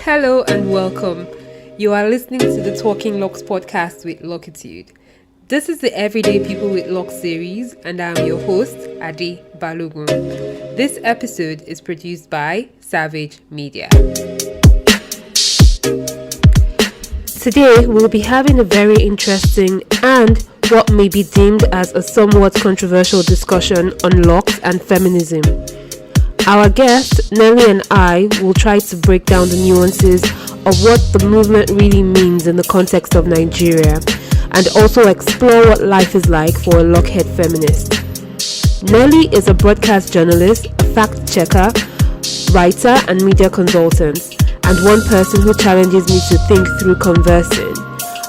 Hello and welcome. You are listening to the Talking Locs podcast with Locitude. This is the Everyday People with Locs series, and I am your host, Ade Balogun. This episode is produced by Savage Media. Today, we'll be having a very interesting and what may be deemed as a somewhat controversial discussion on Locs and Feminism. Our guest, Nelly and I, will try to break down the nuances of what the movement really means in the context of Nigeria, and also explore what life is like for a lockhead feminist. Nelly is a broadcast journalist, a fact checker, writer, and media consultant, and one person who challenges me to think through conversing.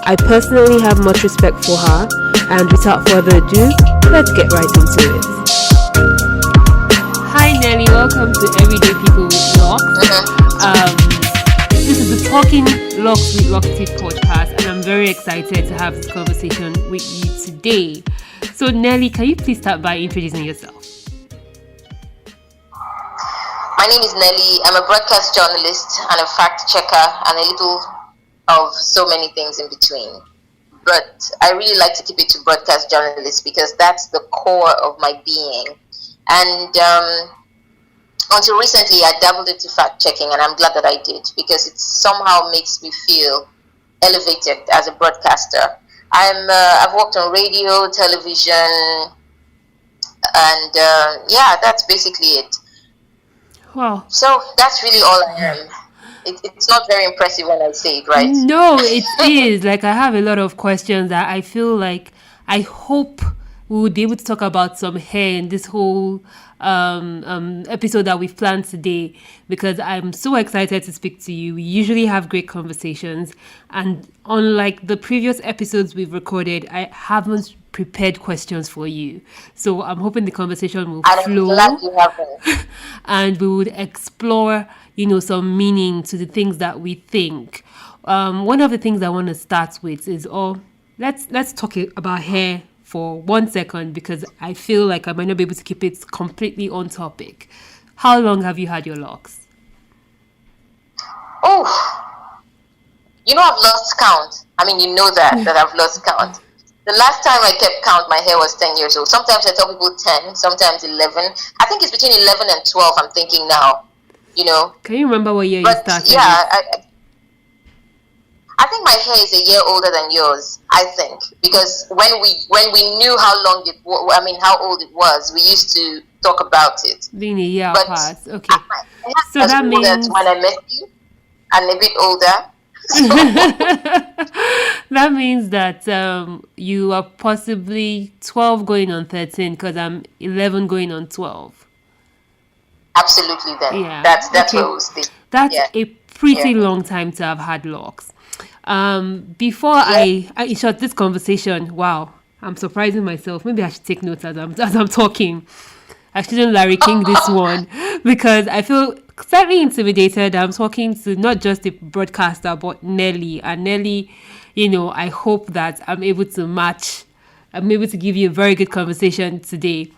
I personally have much respect for her, and without further ado, let's get right into it. Hi Nelly, welcome to Everyday People with Locs. This is the Talking Locs with Locitude podcast, and I'm very excited to have this conversation with you today. So Nelly, can you please start by introducing yourself? My name is Nelly. I'm a broadcast journalist and a fact checker and a little of so many things in between. But I really like to keep it to broadcast journalist because that's the core of my being. And until recently, I dabbled into fact checking, and I'm glad that I did because it somehow makes me feel elevated as a broadcaster. I've worked on radio, television, and that's basically it. Wow. So that's really all I am. It's not very impressive when I say it, right? No, it is. Like, I have a lot of questions that I feel like I hope we would be able to talk about some hair in this whole episode that we've planned today, because I'm so excited to speak to you. We usually have great conversations, and unlike the previous episodes we've recorded, I haven't prepared questions for you. So I'm hoping the conversation will flow. I'm glad you haven't. And we would explore, some meaning to the things that we think. One of the things I want to start with is, let's talk about hair for 1 second, because I feel like I might not be able to keep it completely on topic. How long have you had your locks? Oh, I've lost count. I mean, you know that I've lost count. The last time I kept count, my hair was 10 years old. Sometimes I tell people 10, sometimes 11. I think it's between 11 and 12, I'm thinking now, Can you remember what year you started? Yeah, I think my hair is a year older than yours, I think. Because when we knew how how old it was, we used to talk about it. Being a year apart. Okay. So that means when I met you, and a bit older. That means that you are possibly 12 going on 13, because I'm 11 going on 12. Absolutely, then. Yeah. That's okay. Where we'll stay. That's a pretty long time to have had locks. Before I shot this conversation, wow, I'm surprising myself. Maybe I should take notes as I'm talking. I shouldn't Larry King this one, because I feel slightly intimidated. I'm talking to not just a broadcaster, but Nelly. And Nelly, I hope that I'm able to match. I'm able to give you a very good conversation today.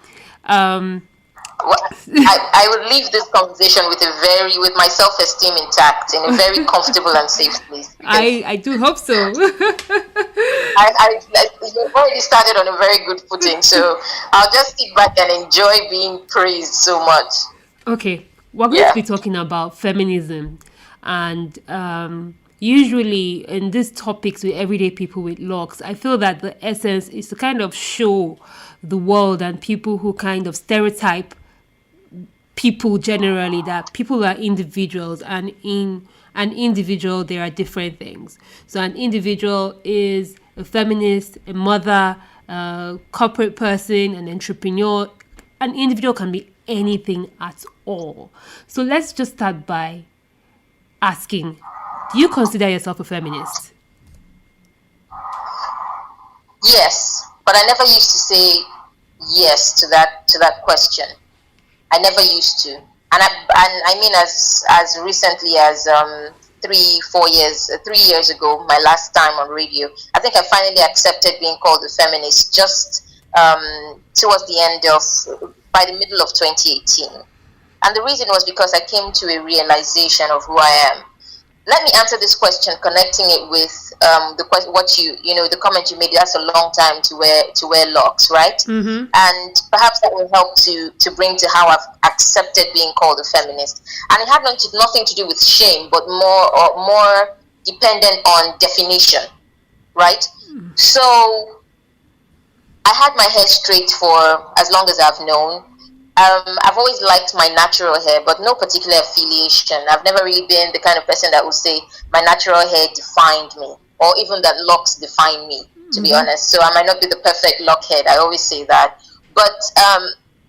I would leave this conversation with my self-esteem intact, in a very comfortable and safe place. I do hope so. You've already started on a very good footing, so I'll just sit back and enjoy being praised so much. Okay, we're going to be talking about feminism, and usually in these topics with Everyday People with Locs, I feel that the essence is to kind of show the world and people who kind of stereotype people generally that people are individuals, and in an individual there are different things. So an individual is a feminist, a mother, a corporate person, an entrepreneur. An individual can be anything at all. So let's just start by asking, do you consider yourself a feminist? Yes, but I never used to say yes to that question. I never used to, and I mean as recently as 3 years ago, my last time on radio, I think I finally accepted being called a feminist just towards the end by the middle of 2018. And the reason was because I came to a realization of who I am. let me answer this question, connecting it with the comment you made. That's a long time to wear locks, right? Mm-hmm. And perhaps that will help to bring to how I've accepted being called a feminist. And it had nothing to do with shame, but more dependent on definition, right? So I had my hair straight for as long as I've known. I've always liked my natural hair, but no particular affiliation. I've never really been the kind of person that would say my natural hair defined me, or even that locks define me, to be honest. So I might not be the perfect lock head. I always say that. But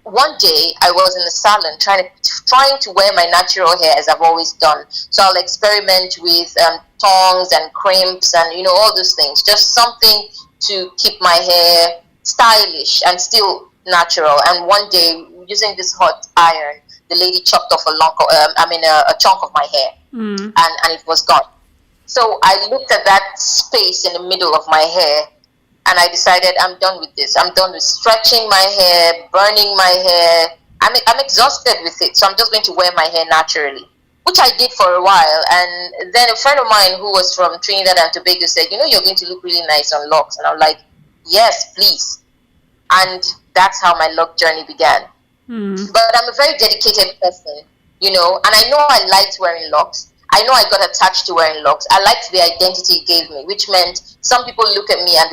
one day I was in the salon trying to wear my natural hair as I've always done. So I'll experiment with tongs and crimps and all those things. Just something to keep my hair stylish and still natural. And one day, using this hot iron, the lady chopped off a chunk of my hair, and it was gone. So I looked at that space in the middle of my hair, and I decided I'm done with this. I'm done with stretching my hair, burning my hair. I'm exhausted with it, so I'm just going to wear my hair naturally, which I did for a while. And then a friend of mine who was from Trinidad and Tobago said, you're going to look really nice on locks. And I'm like, yes, please. And that's how my lock journey began. But I'm a very dedicated person, and I know I liked wearing locks. I know I got attached to wearing locks. I liked the identity it gave me, which meant some people look at me and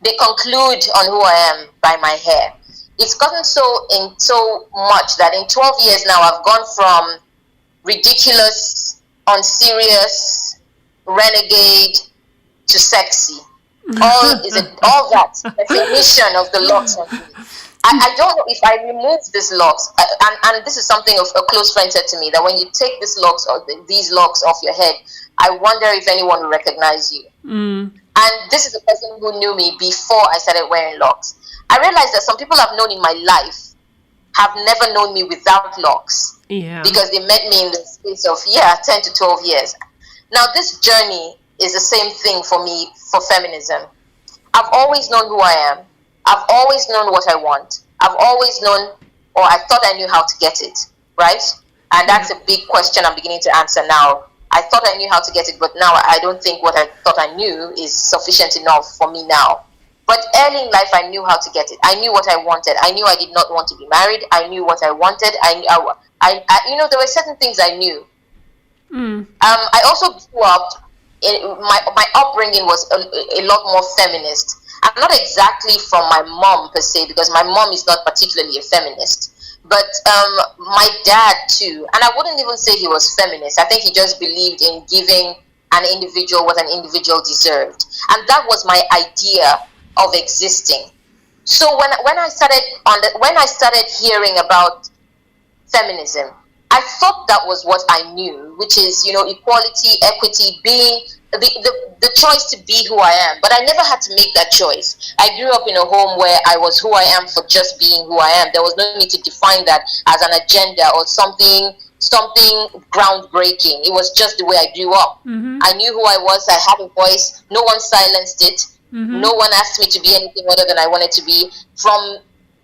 they conclude on who I am by my hair. It's gotten so much that in 12 years now, I've gone from ridiculous, unserious, renegade to sexy. All that definition of the locks on me. I don't know if I remove these locks, and this is something a close friend said to me, that when you take these locks off your head, I wonder if anyone will recognize you. And this is a person who knew me before I started wearing locks. I realized that some people I've known in my life have never known me without locks, because they met me in the space of 10 to 12 years. Now this journey is the same thing for me for feminism. I've always known who I am. I've always known what I want. I've always known, or I thought I knew how to get it, right? And that's a big question I'm beginning to answer now. I thought I knew how to get it, but now I don't think what I thought I knew is sufficient enough for me now. But early in life, I knew how to get it. I knew what I wanted. I knew I did not want to be married. I knew what I wanted. There were certain things I knew. I also grew up. My upbringing was a lot more feminist. I'm not exactly from my mom per se, because my mom is not particularly a feminist, but my dad too. And I wouldn't even say he was feminist. I think he just believed in giving an individual what an individual deserved, and that was my idea of existing. So when I started hearing about feminism, I thought that was what I knew, which is equality, equity, being the choice to be who I am. But I never had to make that choice. I grew up in a home where I was who I am for just being who I am. There was no need to define that as an agenda or something groundbreaking. It was just the way I grew up. I knew who I was. I had a voice. No one silenced it. No one asked me to be anything other than I wanted to be. From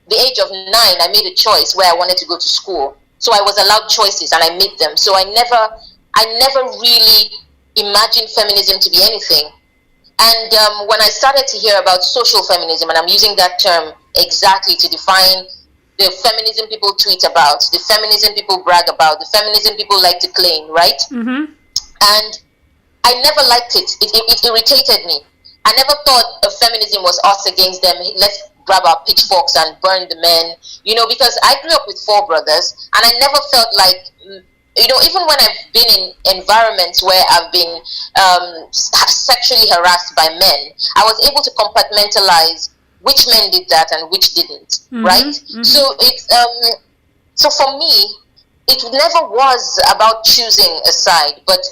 the age of 9, I made a choice where I wanted to go to school. So I was allowed choices and I made them. So I never really imagined feminism to be anything. And when I started to hear about social feminism, and I'm using that term exactly to define the feminism people tweet about, the feminism people brag about, the feminism people like to claim, right? And I never liked it. It irritated me. I never thought feminism was us against them. Let's grab our pitchforks and burn the men, because I grew up with 4 brothers, and I never felt like, even when I've been in environments where I've been sexually harassed by men, I was able to compartmentalize which men did that and which didn't, right? So it's so for me, it never was about choosing a side, but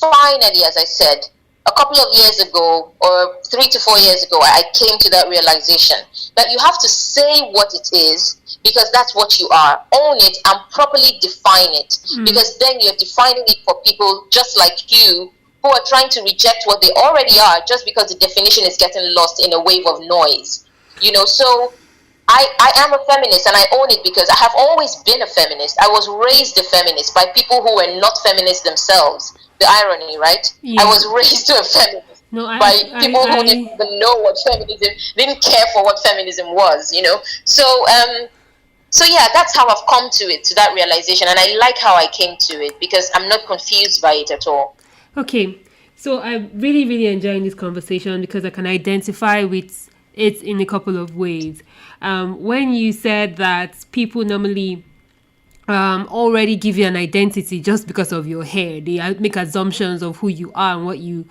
finally, as I said, a couple of years ago, or 3 to 4 years ago, I came to that realization that you have to say what it is, because that's what you are. Own it and properly define it, because then you're defining it for people just like you, who are trying to reject what they already are just because the definition is getting lost in a wave of noise. So I am a feminist, and I own it because I have always been a feminist. I was raised a feminist by people who were not feminists themselves. The irony, right? Yeah. I was raised to a feminist by people who didn't even know what feminism, didn't care for what feminism was, you know. So yeah, that's how I've come to it, to that realization, and I like how I came to it because I'm not confused by it at all. Okay, so I'm really, really enjoying this conversation because I can identify with it in a couple of ways. When you said that people normally already give you an identity just because of your hair, they make assumptions of who you are and what you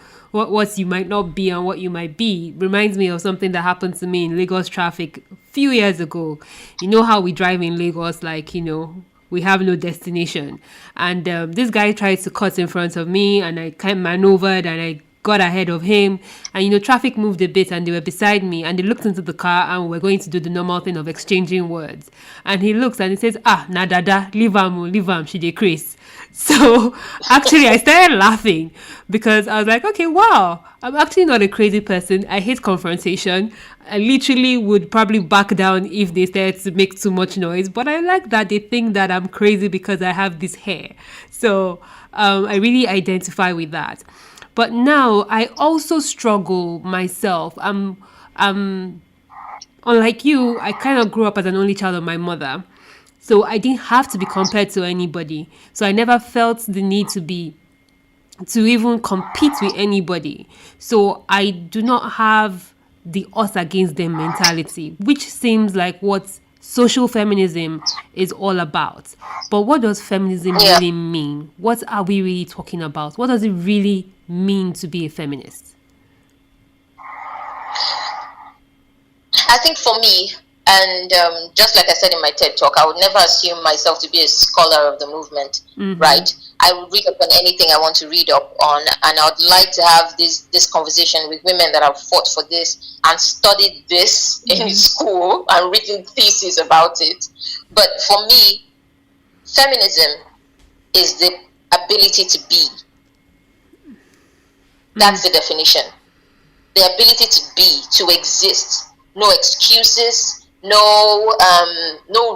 might not be and what you might be, reminds me of something that happened to me in Lagos traffic a few years ago. You know how we drive in Lagos, like, you know, we have no destination. And this guy tried to cut in front of me, and I kind of maneuvered and I got ahead of him. And, you know, traffic moved a bit and they were beside me and they looked into the car and we're going to do the normal thing of exchanging words. And he looks and he says, na dada, leave am, she dey craze. So actually I started laughing because I was like, okay, wow, I'm actually not a crazy person. I hate confrontation. I literally would probably back down if they started to make too much noise. But I like that they think that I'm crazy because I have this hair. So I really identify with that. But now I also struggle myself. Unlike you, I kind of grew up as an only child of my mother. So I didn't have to be compared to anybody. So I never felt the need to even compete with anybody. So I do not have the us against them mentality, which seems like what social feminism is all about. But what does feminism really mean? What are we really talking about? What does it really mean to be a feminist? I think for me, and just like I said in my TED talk, I would never assume myself to be a scholar of the movement, right? I would read up on anything I want to read up on, and I would like to have this conversation with women that have fought for this and studied this in school and written theses about it. But for me, feminism is the ability to be. That's the definition. The ability to be, to exist. No excuses, no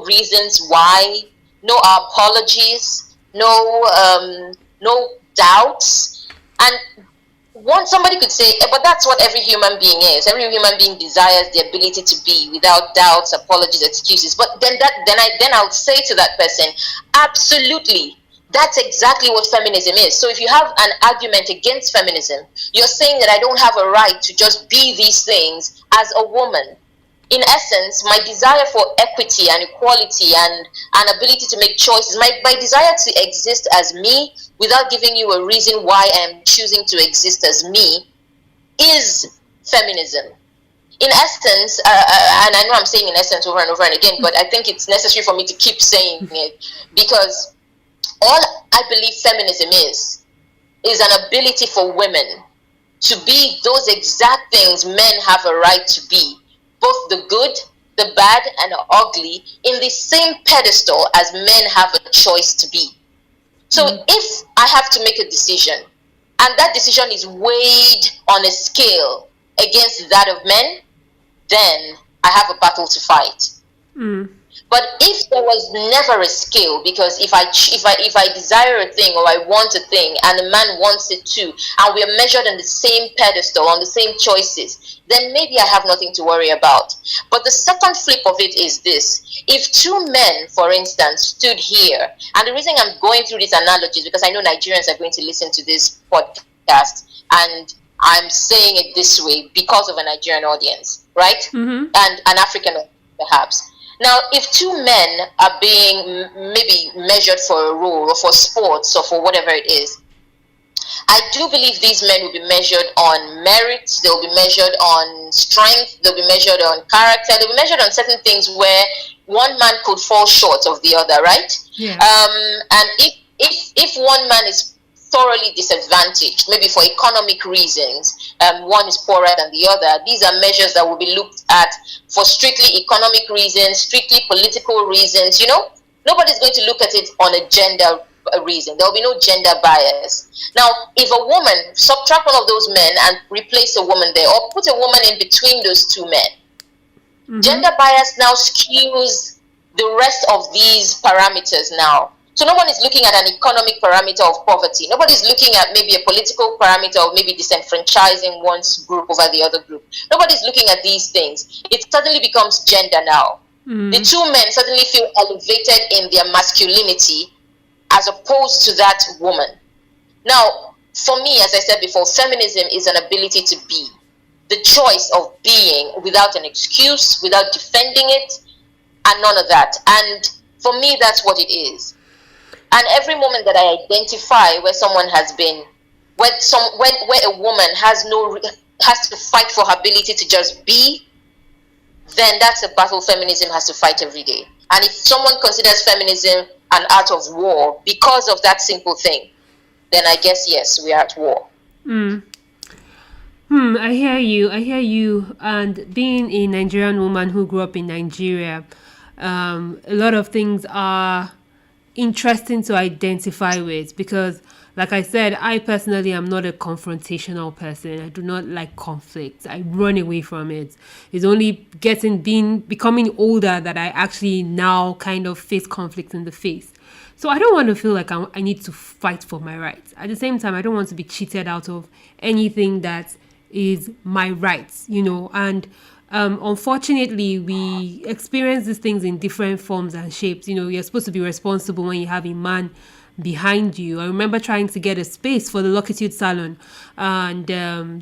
reasons why, no apologies, no doubts. And somebody could say, but that's what every human being is. Every human being desires the ability to be without doubts, apologies, excuses. But then I'll say to that person, absolutely. That's exactly what feminism is. So if you have an argument against feminism, you're saying that I don't have a right to just be these things as a woman. In essence, my desire for equity and equality and an ability to make choices, my desire to exist as me without giving you a reason why I'm choosing to exist as me is feminism. In essence, and I know I'm saying in essence over and over and again, but I think it's necessary for me to keep saying it because all I believe feminism is an ability for women to be those exact things men have a right to be, both the good, the bad, and the ugly, in the same pedestal as men have a choice to be. So if I have to make a decision, and that decision is weighed on a scale against that of men, then I have a battle to fight. But if there was never a scale, because if I desire a thing or I want a thing and a man wants it too, and we are measured on the same pedestal, on the same choices, then maybe I have nothing to worry about. But the second flip of it is this. If two men, for instance, stood here, and the reason I'm going through these analogies because I know Nigerians are going to listen to this podcast, and I'm saying it this way because of a Nigerian audience, right? And an African perhaps. Now, if two men are being maybe measured for a role or for sports or for whatever it is, I do believe these men will be measured on merit, they'll be measured on strength, they'll be measured on character, they'll be measured on certain things where one man could fall short of the other, right? Yeah. And if one man is thoroughly disadvantaged, maybe for economic reasons, one is poorer than the other, these are measures that will be looked at for strictly economic reasons, strictly political reasons. You know, nobody's going to look at it on a gender reason. There will be no gender bias. Now, if a woman, subtract one of those men and replace a woman there, or put a woman in between those two men, Gender bias now skews the rest of these parameters now. So no one is looking at an economic parameter of poverty. Nobody's looking at maybe a political parameter of maybe disenfranchising one's group over the other group. Nobody's looking at these things. It suddenly becomes gender now. The two men suddenly feel elevated in their masculinity as opposed to that woman. Now, for me, as I said before, feminism is an ability to be. The choice of being without an excuse, without defending it, and none of that. And for me, that's what it is. And every moment that I identify where someone has been, where a woman has to fight for her ability to just be, then that's a battle feminism has to fight every day. And if someone considers feminism an art of war because of that simple thing, then I guess, yes, we are at war. I hear you. And being a Nigerian woman who grew up in Nigeria, a lot of things are interesting to identify with because, like I said, I personally am not a confrontational person. I do not like conflict. I run away from it. It's only becoming older that I actually now kind of face conflict in the face. So I don't want to feel like I need to fight for my rights. At the same time, I don't want to be cheated out of anything that is my rights, and unfortunately, we experience these things in different forms and shapes. You're supposed to be responsible when you have a man behind you. I remember trying to get a space for the Locitude salon, and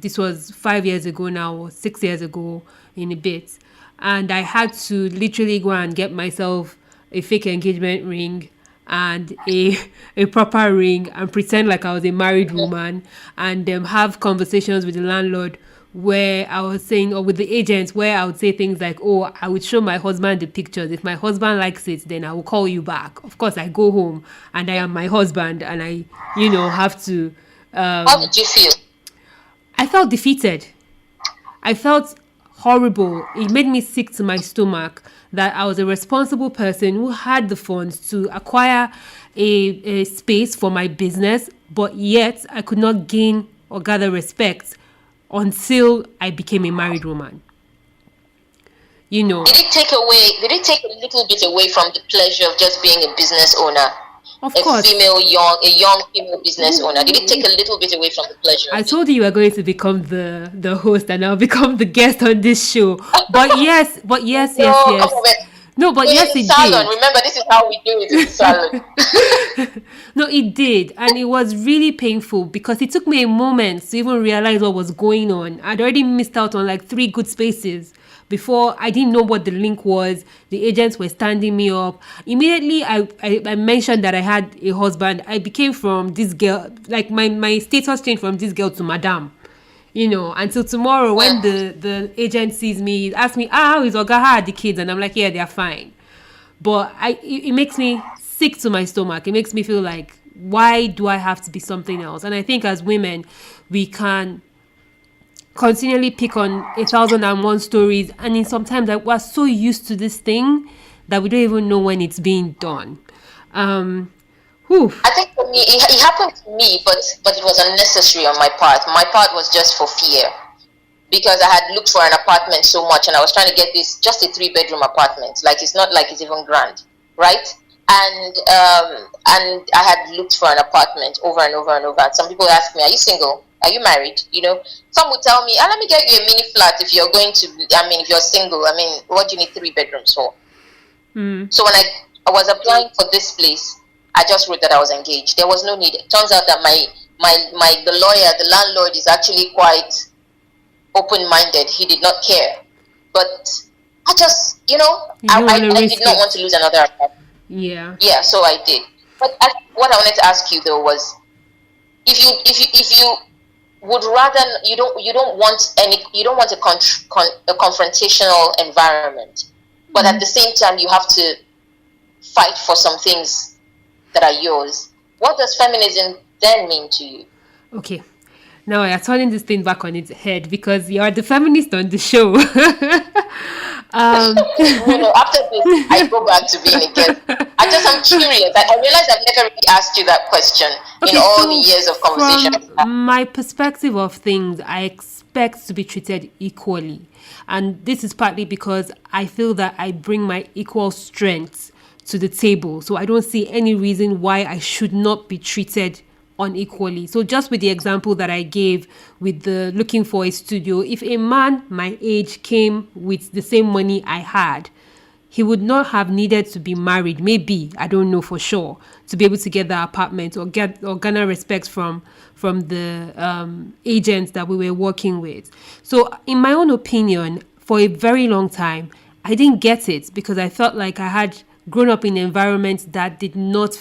this was 5 years ago now, or 6 years ago in a bit. And I had to literally go and get myself a fake engagement ring and a proper ring and pretend like I was a married woman and have conversations with the landlord where I was saying, or with the agents, where I would say things like, oh, I would show my husband the pictures. If my husband likes it, then I will call you back. Of course, I go home and I am my husband and I, have to... How did you feel? I felt defeated. I felt horrible. It made me sick to my stomach that I was a responsible person who had the funds to acquire a space for my business, but yet I could not gain or gather respect until I became a married woman. Did it take a little bit away from the pleasure of just being a business owner? Of course. A young female business owner. Did it take a little bit away from the pleasure? I told you were going to become the host and I'll become the guest on this show. But yes. No, but yes, it salon. did. Remember, this is how we do it in the salon. No, it did. And it was really painful because it took me a moment to even realize what was going on. I'd already missed out on like 3 good spaces before. I didn't know what the link was. The agents were standing me up. Immediately, I mentioned that I had a husband. I became from this girl, like my status changed from this girl to madam. Until tomorrow when the agent sees me, he asks me, how is Oga, how are the kids? And I'm like, yeah, they're fine. But it makes me sick to my stomach. It makes me feel like, why do I have to be something else? And I think as women, we can continually pick on 1,001 stories. And in sometimes like, we're so used to this thing that we don't even know when it's being done. I think for me, it happened to me, but it was unnecessary on my part. My part was just for fear, because I had looked for an apartment so much, and I was trying to get this just a 3-bedroom apartment. Like, it's not like it's even grand, right? And I had looked for an apartment over and over and over. And some people ask me, "Are you single? Are you married?" Some would tell me, "Let me get you a mini flat if you're going to. If you're single, what do you need 3 bedrooms for?" So when I was applying for this place, I just wrote that I was engaged. There was no need. It turns out that the lawyer, the landlord, is actually quite open-minded. He did not care. But I just, I did not want to lose another apartment. Yeah. Yeah, so I did. But what I wanted to ask you though was, if you would rather, you don't want a confrontational environment, but at the same time you have to fight for some things that are yours. What does feminism then mean to you? Okay. Now you're turning this thing back on its head because you are the feminist on the show. After this, I go back to being a guest. I'm curious. I realize I've never really asked you that question in Okay, all the so years of conversation. from my perspective of things, I expect to be treated equally. And this is partly because I feel that I bring my equal strengths to the table. So I don't see any reason why I should not be treated unequally. So just with the example that I gave with the looking for a studio, if a man my age came with the same money I had, he would not have needed to be married, maybe, I don't know for sure, to be able to get the apartment or garner respect from the agents that we were working with. So in my own opinion, for a very long time, I didn't get it because I felt like I had grown up in environments that did not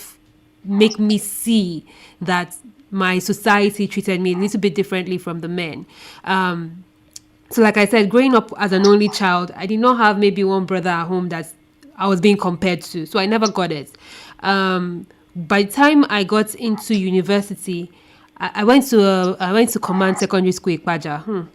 make me see that my society treated me a little bit differently from the men. So like I said, growing up as an only child, I did not have maybe one brother at home that I was being compared to. So I never got it. By the time I got into university, I went to Command Secondary School, Ikpaja.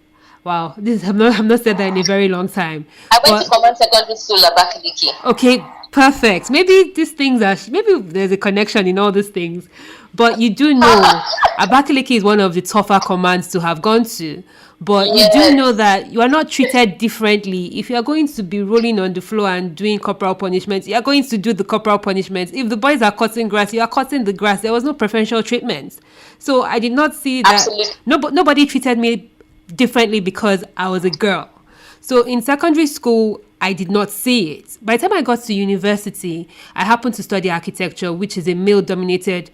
Wow, I've not said that in a very long time. I went to Command Secondary School, Abakaliki. Okay, perfect. Maybe these things maybe there's a connection in all these things. But you do know Abakaliki is one of the tougher commands to have gone to. But you do know that you are not treated differently. If you are going to be rolling on the floor and doing corporal punishments, you are going to do the corporal punishments. If the boys are cutting grass, you are cutting the grass. There was no preferential treatment. So I did not see that. Absolutely. Nobody treated me differently because I was a girl. So in secondary school, I did not see it. By the time I got to university, I happened to study architecture, which is a male-dominated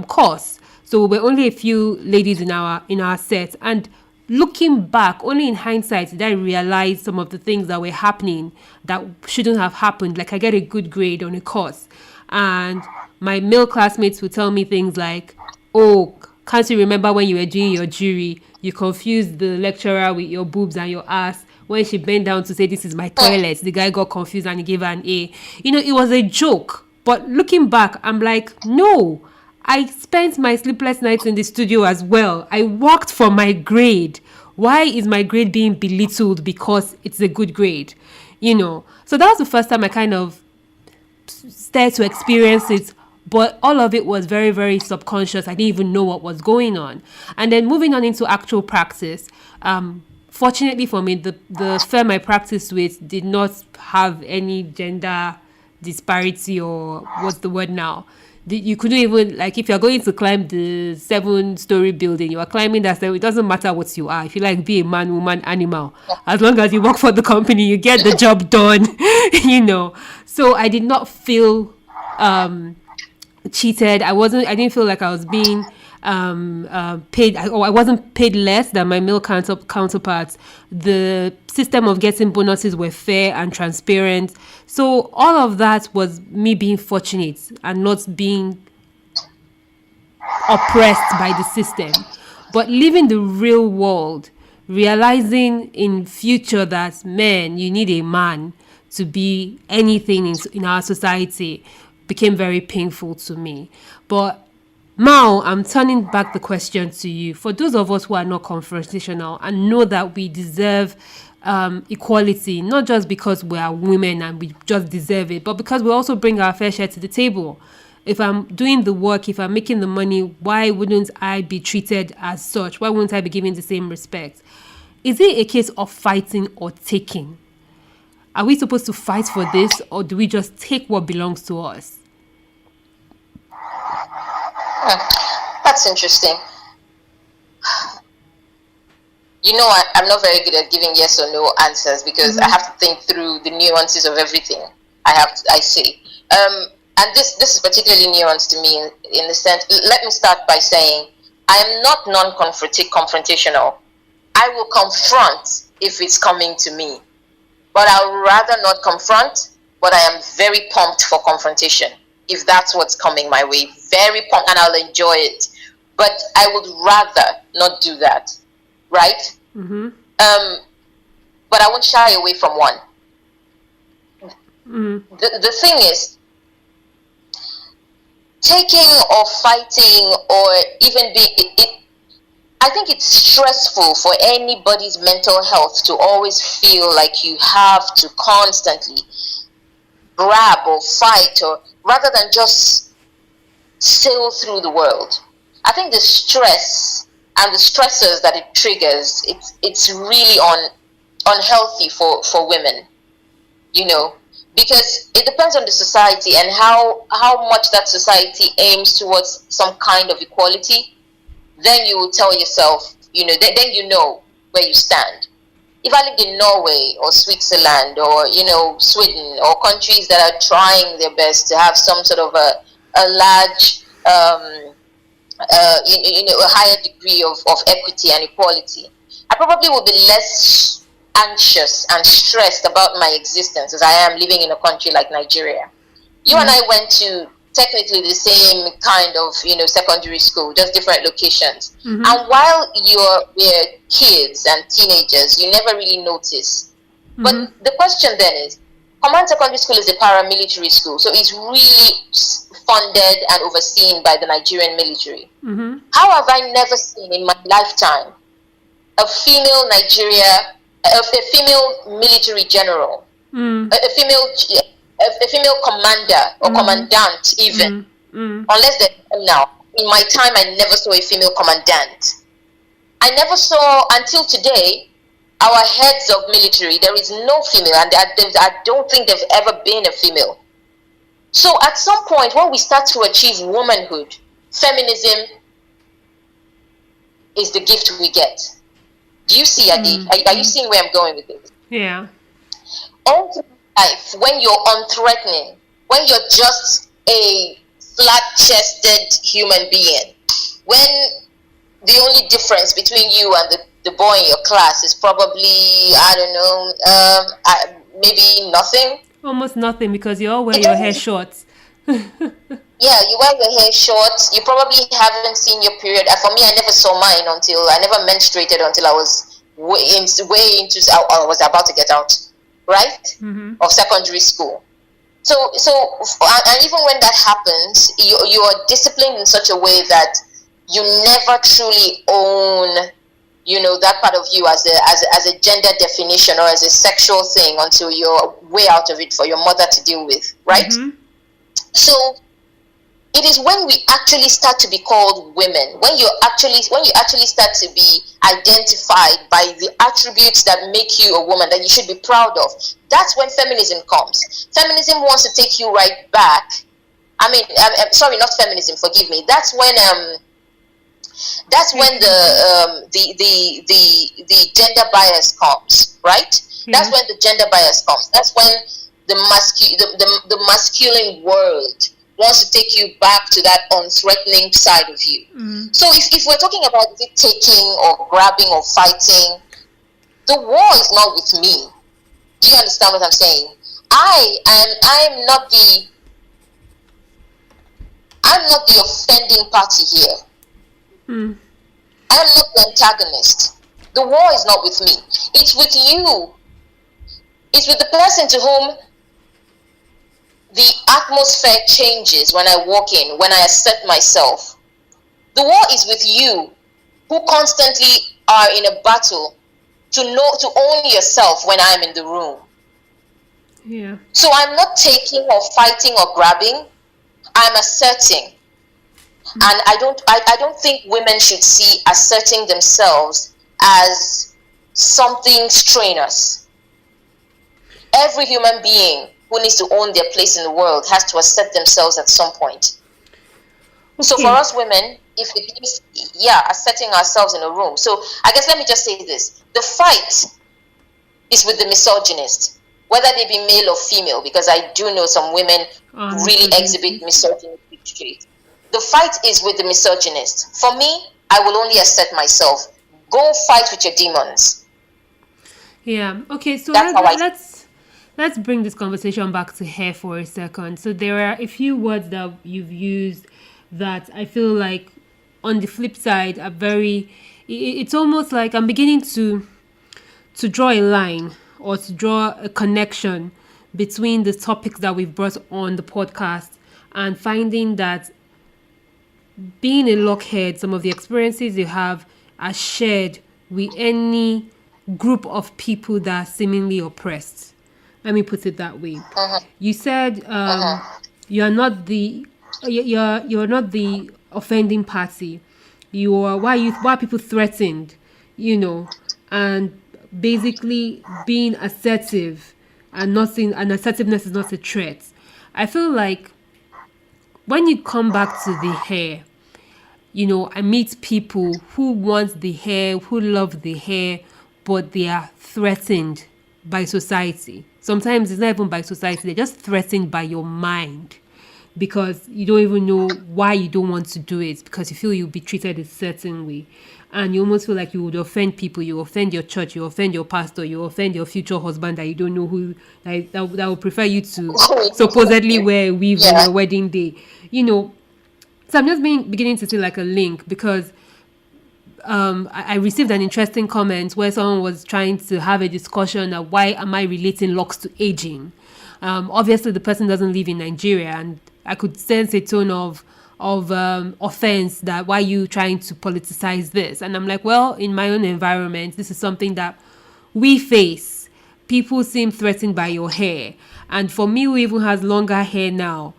course. So we were only a few ladies in our set. And looking back, only in hindsight did I realize some of the things that were happening that shouldn't have happened. Like I get a good grade on a course, and my male classmates would tell me things like, "Oh, can't you remember when you were doing your jury? You confused the lecturer with your boobs and your ass. When she bent down to say, 'This is my toilet,' the guy got confused and he gave her an A." It was a joke. But looking back, I'm like, no, I spent my sleepless nights in the studio as well. I worked for my grade. Why is my grade being belittled because it's a good grade? So that was the first time I kind of started to experience it. But all of it was very, very subconscious. I didn't even know what was going on. And then moving on into actual practice, fortunately for me, the firm I practiced with did not have any gender disparity, or what's the word now? You couldn't even, like, if you're going to climb the 7-story building, you are climbing that step. It doesn't matter what you are. If you like, be a man, woman, animal. As long as you work for the company, you get the job done, So I did not feel cheated. I didn't feel like I was being paid, or I wasn't paid less than my male counterparts. The system of getting bonuses were fair and transparent. So all of that was me being fortunate and not being oppressed by the system. But living the real world, realizing in future that, man, you need a man to be anything in our society, became very painful to me. But now I'm turning back the question to you. For those of us who are not confrontational and know that we deserve equality, not just because we are women and we just deserve it, but because we also bring our fair share to the table. If I'm doing the work, if I'm making the money, why wouldn't I be treated as such? Why wouldn't I be given the same respect? Is it a case of fighting or taking? Are we supposed to fight for this, or do we just take what belongs to us? That's interesting. I'm not very good at giving yes or no answers because I have to think through the nuances of everything I say. And this is particularly nuanced to me in the sense, let me start by saying, I am not confrontational. I will confront if it's coming to me, but I'll rather not confront, but I am very pumped for confrontation if that's what's coming my way. Very pumped, and I'll enjoy it. But I would rather not do that, right? Mm-hmm. But I won't shy away from one. The thing is, taking or fighting or even I think it's stressful for anybody's mental health to always feel like you have to constantly grab or fight, or rather than just sail through the world. I think the stress and the stressors that it triggers, it's really unhealthy for women, because it depends on the society and how much that society aims towards some kind of equality. Then you will tell yourself, then you know where you stand. If I lived in Norway or Switzerland or Sweden, or countries that are trying their best to have some sort of a large a higher degree of equity and equality, I probably would be less anxious and stressed about my existence as I am living in a country like Nigeria. You and I went to technically the same kind of secondary school, just different locations. And while we're kids and teenagers, you never really notice. But the question then is, Command Secondary School is a paramilitary school, so it's really funded and overseen by the Nigerian military. How have I never seen in my lifetime a female military general, a female commander or commandant even, unless they're now. In my time, I never saw a female commandant. I never saw, until today, our heads of military, there is no female, and I don't think there's ever been a female. So at some point, when we start to achieve womanhood, feminism is the gift we get. Do you see, Adi? Are you seeing where I'm going with this? Yeah. All through life, when you're unthreatening, when you're just a flat-chested human being, when the only difference between you and the boy in your class is probably, I don't know, maybe nothing. Almost nothing, because you all wear your hair short. Yeah, you wear your hair short. You probably haven't seen your period. For me, I never saw mine I never menstruated until I was I was about to get out, right? Of secondary school. So, and even when that happens, you are disciplined in such a way that you never truly own, that part of you as a gender definition or as a sexual thing until you're way out of it for your mother to deal with, right? So it is when we actually start to be called women, when you actually start to be identified by the attributes that make you a woman that you should be proud of. That's when feminism comes. Feminism wants to take you right back. I'm sorry, not feminism. Forgive me. That's when the gender bias comes, right? That's when the gender bias comes. That's when the masculine world wants to take you back to that unthreatening side of you. So if we're talking about it taking or grabbing or fighting, the war is not with me. Do you understand what I'm saying? I'm not the offending party here. I'm not the antagonist. The war is not with me. It's with you. It's with the person to whom the atmosphere changes when I walk in, when I assert myself. The war is with you, who constantly are in a battle to own yourself when I'm in the room. Yeah. So I'm not taking or fighting or grabbing. I'm asserting. And I don't think women should see asserting themselves as something strenuous. Every human being who needs to own their place in the world has to assert themselves at some point. Okay. So for us women, if it means, asserting ourselves in a room. So I guess let me just say this. The fight is with the misogynist, whether they be male or female, because I do know some women really exhibit misogynistic traits. The fight is with the misogynist. For me, I will only assert myself. Go fight with your demons. Yeah. Okay, so let's bring this conversation back to hair for a second. So there are a few words that you've used that I feel like on the flip side are it's almost like I'm beginning to draw a line or to draw a connection between the topics that we've brought on the podcast and finding that being a lockhead, some of the experiences you have are shared with any group of people that are seemingly oppressed. Let me put it that way. You said you're not the you're not the offending party. You are why are people threatened, and basically being assertive and not saying, and assertiveness is not a threat. I feel like when you come back to the hair, I meet people who want the hair, who love the hair, but they are threatened by society. Sometimes it's not even by society, they're just threatened by your mind because you don't even know why you don't want to do it, because you feel you'll be treated a certain way. And you almost feel like you would offend people, you offend your church, you offend your pastor, you offend your future husband that you don't know who, that would prefer you to supposedly wear a weave on your wedding day. So I'm just beginning to see like a link, because I received an interesting comment where someone was trying to have a discussion of why am I relating locks to aging. Obviously, the person doesn't live in Nigeria, and I could sense a tone of offense that why you trying to politicize this. And I'm like, well, in my own environment, this is something that we face. People seem threatened by your hair. And for me, who even has longer hair now,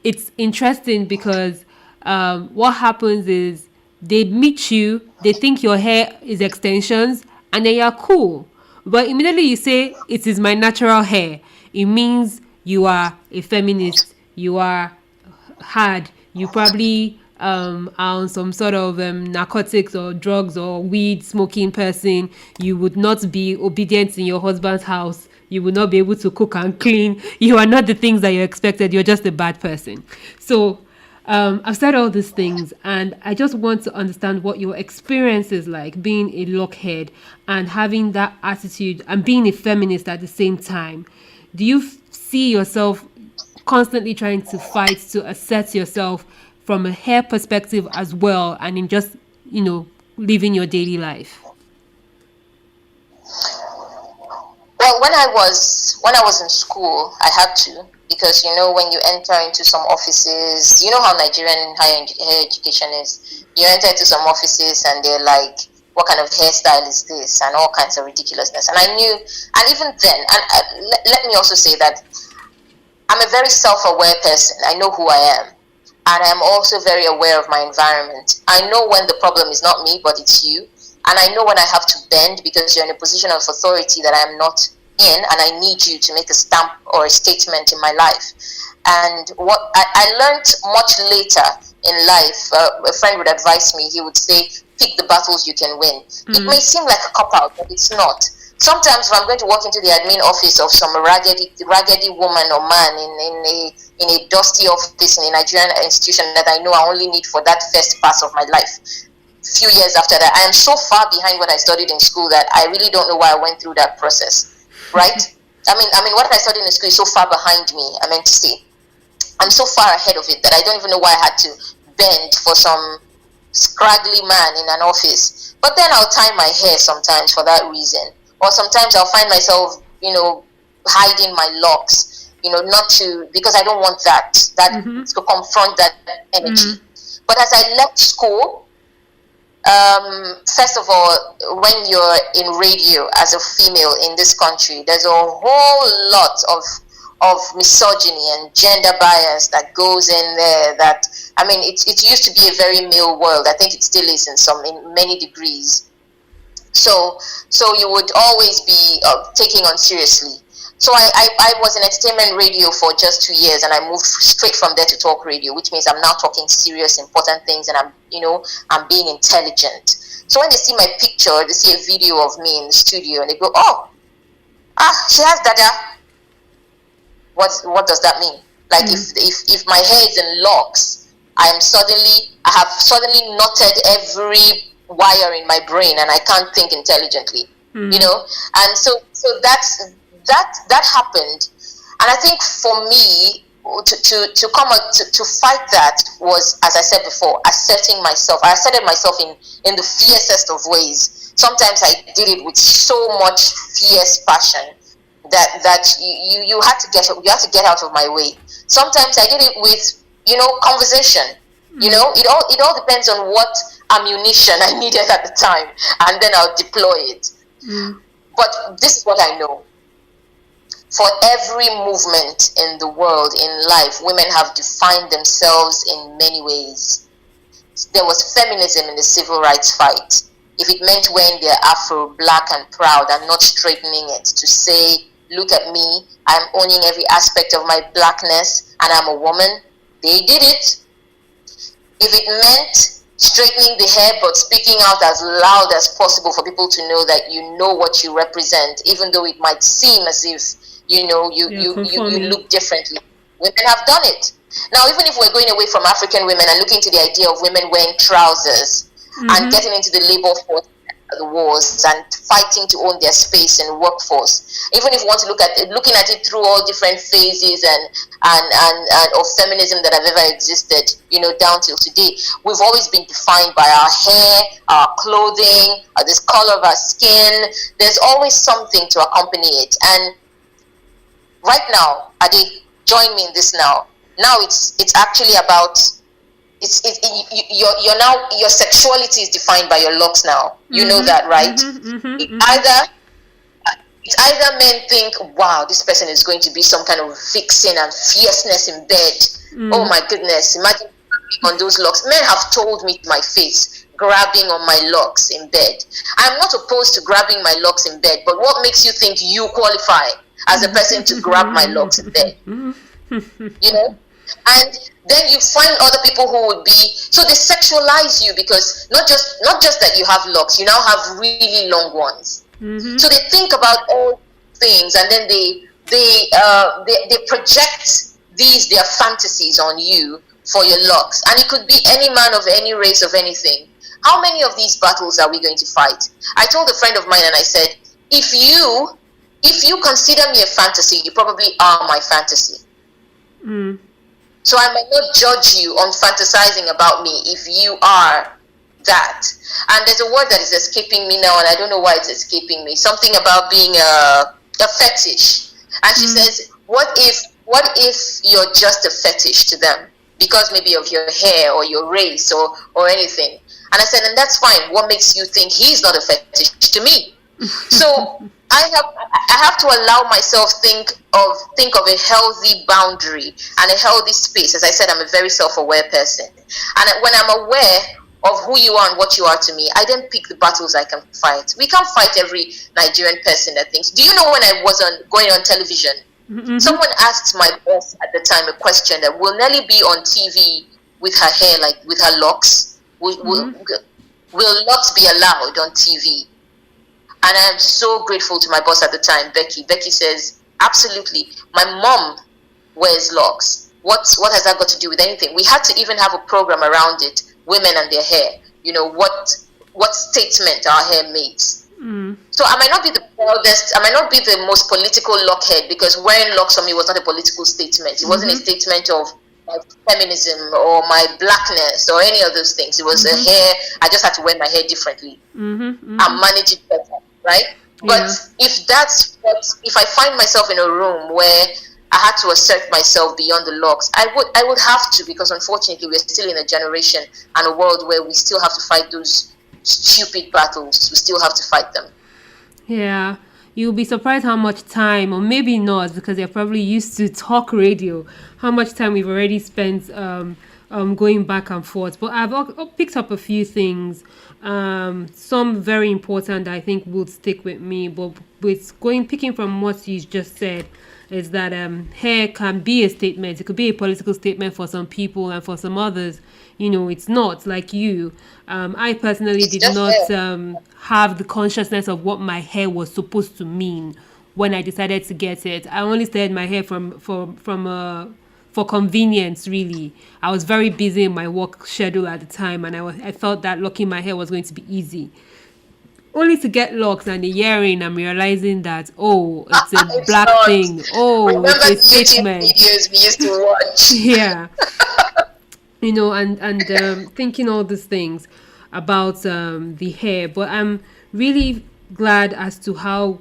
it's interesting because what happens is they meet you, they think your hair is extensions, and then you're cool. But immediately you say, it is my natural hair. It means you are a feminist, you are hard, you probably are on some sort of narcotics or drugs or weed smoking person. You would not be obedient in your husband's house. You will not be able to cook and clean. You are not the things that you expected. You're just a bad person. So I've said all these things, and I just want to understand what your experience is like being a lockhead and having that attitude and being a feminist at the same time. Do you see yourself constantly trying to fight to assert yourself from a hair perspective as well, and in just, living your daily life? Well, when I was in school, I had to, because when you enter into some offices, you know how Nigerian higher education is. You enter into some offices and they're like, what kind of hairstyle is this, and all kinds of ridiculousness. And I knew, and even then, and let me also say that I'm a very self-aware person. I know who I am, and I'm also very aware of my environment. I know when the problem is not me, but it's you. And I know when I have to bend because you're in a position of authority that I'm not in, and I need you to make a stamp or a statement in my life. And what I learned much later in life, a friend would advise me, he would say, pick the battles you can win. It may seem like a cop-out, but it's not. Sometimes if I'm going to walk into the admin office of some raggedy woman or man in a dusty office in a Nigerian institution that I know I only need for that first pass of my life, few years after that, I am so far behind what I studied in school that I really don't know why I went through that process, right? I mean, what I studied in school is so far behind me. I meant to say, I'm so far ahead of it that I don't even know why I had to bend for some scraggly man in an office. But then I'll tie my hair sometimes for that reason, or sometimes I'll find myself, hiding my locks, not to, because I don't want that to confront that energy. But as I left school, first of all, when you're in radio as a female in this country, there's a whole lot of misogyny and gender bias that goes in there. That, I mean, it used to be a very male world. I think it still is in many degrees. So you would always be taken on seriously. So I was in entertainment radio for just 2 years, and I moved straight from there to talk radio, which means I'm now talking serious, important things, and I'm being intelligent. So when they see my picture, they see a video of me in the studio, and they go, "Oh, she has dada." What does that mean? Like if my hair is in locks, I have suddenly knotted every wire in my brain, and I can't think intelligently. And so that happened. And I think for me to come out to fight that was, as I said before, asserting myself. I asserted myself in the fiercest of ways. Sometimes I did it with so much fierce passion that you had to get out of my way. Sometimes I did it with conversation. It all depends on what ammunition I needed at the time, and then I'll deploy it. But this is what I know. For every movement in the world, in life, women have defined themselves in many ways. There was feminism in the civil rights fight. If it meant wearing their afro, black and proud, and not straightening it, to say, look at me, I'm owning every aspect of my blackness, and I'm a woman, they did it. If it meant straightening the hair but speaking out as loud as possible for people to know that you know what you represent, even though it might seem as if you look differently, women have done it. Now, even if we're going away from African women and looking to the idea of women wearing trousers and getting into the labor force, the wars, and fighting to own their space in the workforce, even if we want to looking at it through all different phases and of feminism that have ever existed, down till today, we've always been defined by our hair, our clothing, this color of our skin. There's always something to accompany it. And right now, Ade, join me in this now. Now it's actually about your sexuality is defined by your locks now. You know that, right? It's either men think, wow, this person is going to be some kind of vixen and fierceness in bed. Oh my goodness, imagine on those locks. Men have told me to my face, grabbing on my locks in bed. I'm not opposed to grabbing my locks in bed, but what makes you think you qualify as a person to grab my locks in bed? And then you find other people who would be, so they sexualize you, because not just that you have locks, you now have really long ones. So they think about all things, and then they project their fantasies on you for your locks. And it could be any man of any race, of anything. How many of these battles are we going to fight? I told a friend of mine, and I said, if you consider me a fantasy, you probably are my fantasy. So I might not judge you on fantasizing about me if you are that. And there's a word that is escaping me now, and I don't know why it's escaping me. Something about being a fetish. And she says, what if you're just a fetish to them because maybe of your hair or your race or anything? And I said, and that's fine. What makes you think he's not a fetish to me? So I have to allow myself think of a healthy boundary and a healthy space. As I said, I'm a very self-aware person, and when I'm aware of who you are and what you are to me, I then pick the battles I can fight. We can't fight every Nigerian person that thinks. Do you know, when I was going on television, someone asked my boss at the time a question that, will Nelly be on TV with her hair, like with her locks? Will locks be allowed on TV? And I am so grateful to my boss at the time, Becky. Becky says, absolutely. My mom wears locks. What has that got to do with anything? We had to even have a program around it, women and their hair. What statement our hair makes. So I might not be the proudest, I might not be the most political lockhead, because wearing locks on me was not a political statement. It wasn't a statement of my feminism or my blackness or any of those things. It was a hair. I just had to wear my hair differently and manage it better. Right? But if I find myself in a room where I had to assert myself beyond the locks, I would have to, because unfortunately we're still in a generation and a world where we still have to fight those stupid battles. We still have to fight them. Yeah. You'll be surprised how much time, or maybe not, because you're probably used to talk radio, how much time we've already spent going back and forth. But I've picked up a few things, some very important that I think would stick with me. But picking from what you just said, is that hair can be a statement. It could be a political statement for some people, and for some others, it's not. Like you, I personally did not have the consciousness of what my hair was supposed to mean when I decided to get it. I only started my hair for convenience, really. I was very busy in my work schedule at the time, and I thought that locking my hair was going to be easy. Only to get locks, and a year in, I'm realizing that, it's a black thing. Remember It's a statement. videos we used to watch. Yeah. And thinking all these things about the hair. But I'm really glad as to how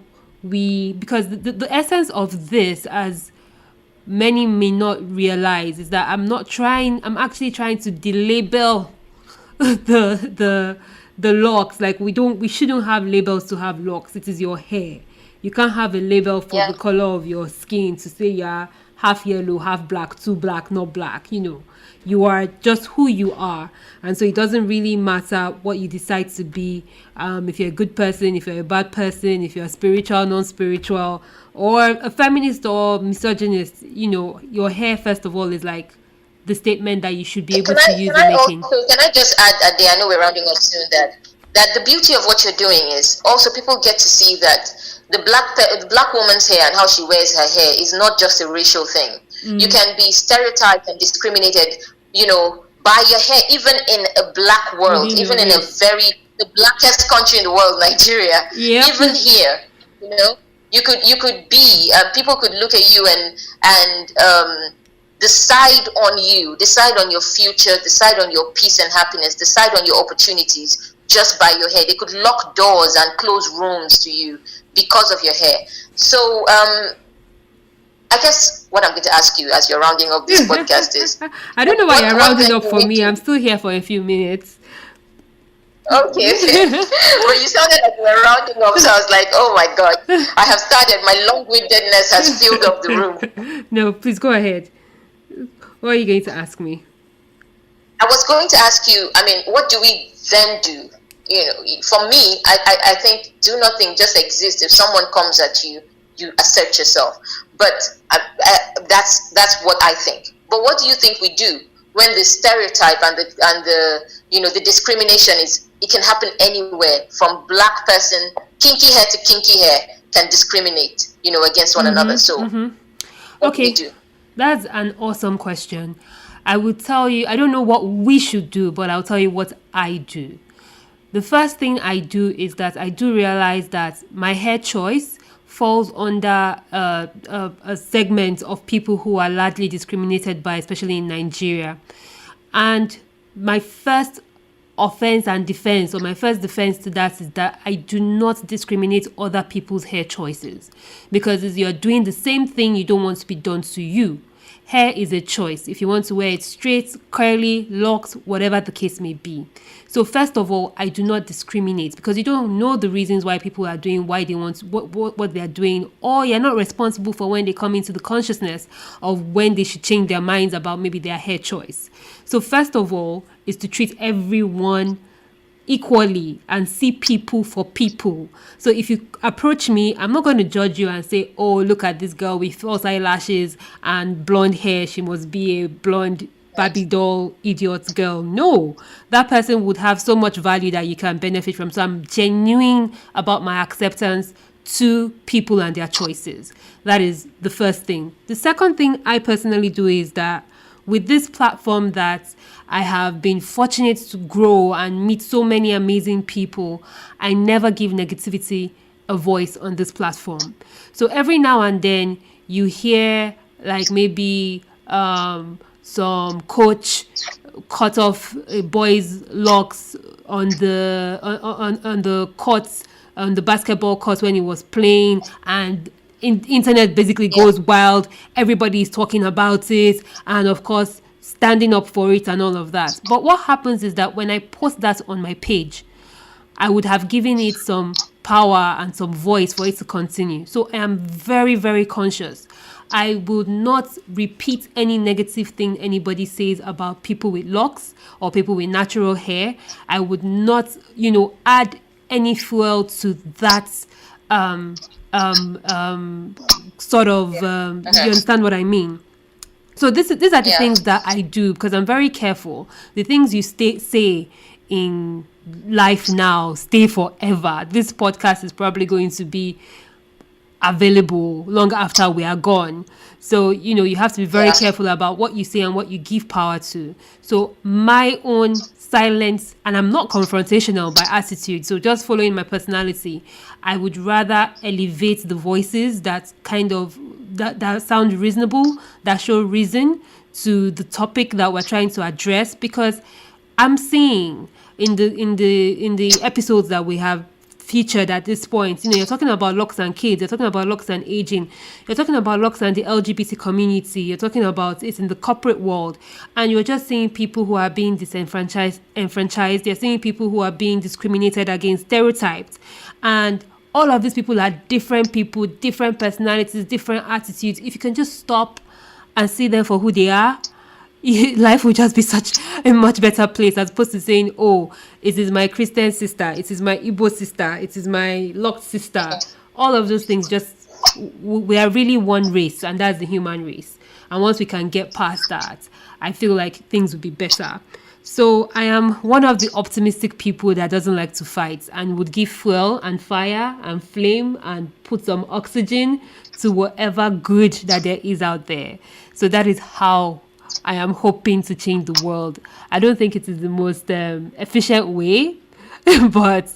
because the essence of this, as many may not realize is that I'm actually trying to delabel the locks. Like we shouldn't have labels to have locks. It is your hair. You can't have a label for Yeah. the color of your skin to say you're half yellow, half black, too black, not black. You are just who you are, and so it doesn't really matter what you decide to be. If you're a good person, if you're a bad person, if you're spiritual, non-spiritual, or a feminist or misogynist, your hair first of all is like the statement that you should be able to use in making. Can I just add, Ade, I know we're rounding up soon, that the beauty of what you're doing is also people get to see that the black woman's hair and how she wears her hair is not just a racial thing. You can be stereotyped and discriminated, by your hair, even in a black world, even in the blackest country in the world, Nigeria. Yep. Even here, you could be, people could look at you and decide on your future, decide on your peace and happiness, decide on your opportunities just by your hair. They could lock doors and close rooms to you because of your hair. So I guess what I'm going to ask you as you're rounding up this podcast is... I don't know why you're rounding up for me. I'm still here for a few minutes. Okay. Well, you sounded like you were rounding up, so I was like, oh my God, I have started. My long-windedness has filled up the room. No, please go ahead. What are you going to ask me? I was going to ask you, what do we then do? For me, I think do nothing, just exist. If someone comes at you, you assert yourself. But that's what I think. But what do you think we do when the stereotype and the discrimination it can happen anywhere, from black person, kinky hair to kinky hair, can discriminate, against one another. So what do we do? That's an awesome question. I would tell you, I don't know what we should do, but I'll tell you what I do. The first thing I do is that I do realize that my hair choice falls under a segment of people who are largely discriminated by, especially in Nigeria. And my first offense and defense, or my first defense to that, is that I do not discriminate other people's hair choices, because if you're doing the same thing, you don't want to be done to you. Hair is a choice. If you want to wear it straight, curly, locked, whatever the case may be. So first of all, I do not discriminate, because you don't know the reasons why people are doing, why they want what they are doing, or you're not responsible for when they come into the consciousness of when they should change their minds about maybe their hair choice. So first of all is to treat everyone equally and see people for people. So if you approach me, I'm not going to judge you and say, oh, look at this girl with false eyelashes and blonde hair, she must be a blonde Barbie doll idiot girl. No, that person would have so much value that you can benefit from. So I'm genuine about my acceptance to people and their choices. That is the first thing. The second thing I personally do is that with this platform that I have been fortunate to grow and meet so many amazing people, I never give negativity a voice on this platform. So every now and then you hear like maybe some coach cut off a boy's locks on the courts, on the basketball court when he was playing, and internet basically goes wild. Everybody is talking about it, and of course standing up for it and all of that. But what happens is that when I post that on my page, I would have given it some power and some voice for it to continue. So I am very, very conscious. I would not repeat any negative thing anybody says about people with locks or people with natural hair. I would not, add any fuel to that sort of, you understand what I mean? So these are the things that I do, because I'm very careful. The things you say in life now stay forever. This podcast is probably going to be available long after we are gone. So, you have to be very careful about what you say and what you give power to. So my own silence, and I'm not confrontational by attitude, so just following my personality, I would rather elevate the voices that kind of that sound reasonable, that show reason to the topic that we're trying to address, because I'm seeing in the episodes that we have featured at this point. You're talking about Locs and kids, you're talking about Locs and aging, you're talking about Locs and the LGBT community, you're talking about it in the corporate world, and you're just seeing people who are being enfranchised, you're seeing people who are being discriminated against, stereotyped, and all of these people are different people, different personalities, different attitudes. If you can just stop and see them for who they are, life would just be such a much better place, as opposed to saying, oh, it is my Christian sister, it is my Igbo sister, it is my locked sister. All of those things, just, we are really one race, and that's the human race. And once we can get past that, I feel like things will be better. So I am one of the optimistic people that doesn't like to fight and would give fuel and fire and flame and put some oxygen to whatever good that there is out there. So that is how I am hoping to change the world. I don't think it is the most efficient way, but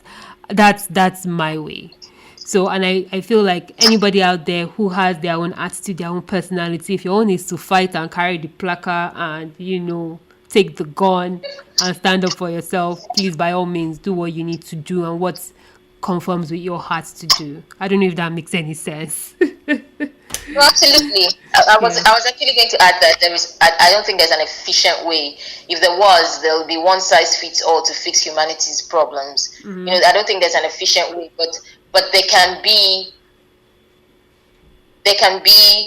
that's my way. So, and I feel like anybody out there who has their own attitude, their own personality, if your own is to fight and carry the placard and, take the gun and stand up for yourself, please, by all means, do what you need to do and what conforms with your heart to do. I don't know if that makes any sense. No, absolutely. I was actually going to add that I don't think there's an efficient way. If there was, there will be one size fits all to fix humanity's problems. Mm-hmm. I don't think there's an efficient way, but there can be.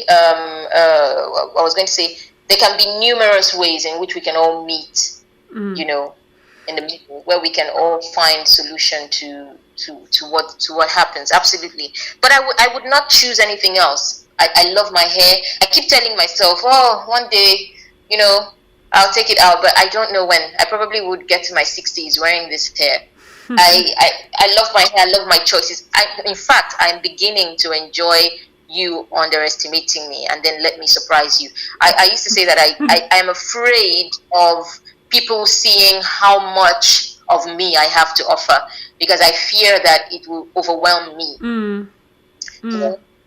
I was going to say, there can be numerous ways in which we can all meet. In the middle, where we can all find solution to what happens. Absolutely. But I would not choose anything else. I love my hair. I keep telling myself, oh, one day, I'll take it out, but I don't know when. I probably would get to my 60s wearing this hair. I love my hair. I love my choices. In fact, I'm beginning to enjoy you underestimating me, and then let me surprise you. I used to say that I am afraid of people seeing how much of me I have to offer, because I fear that it will overwhelm me.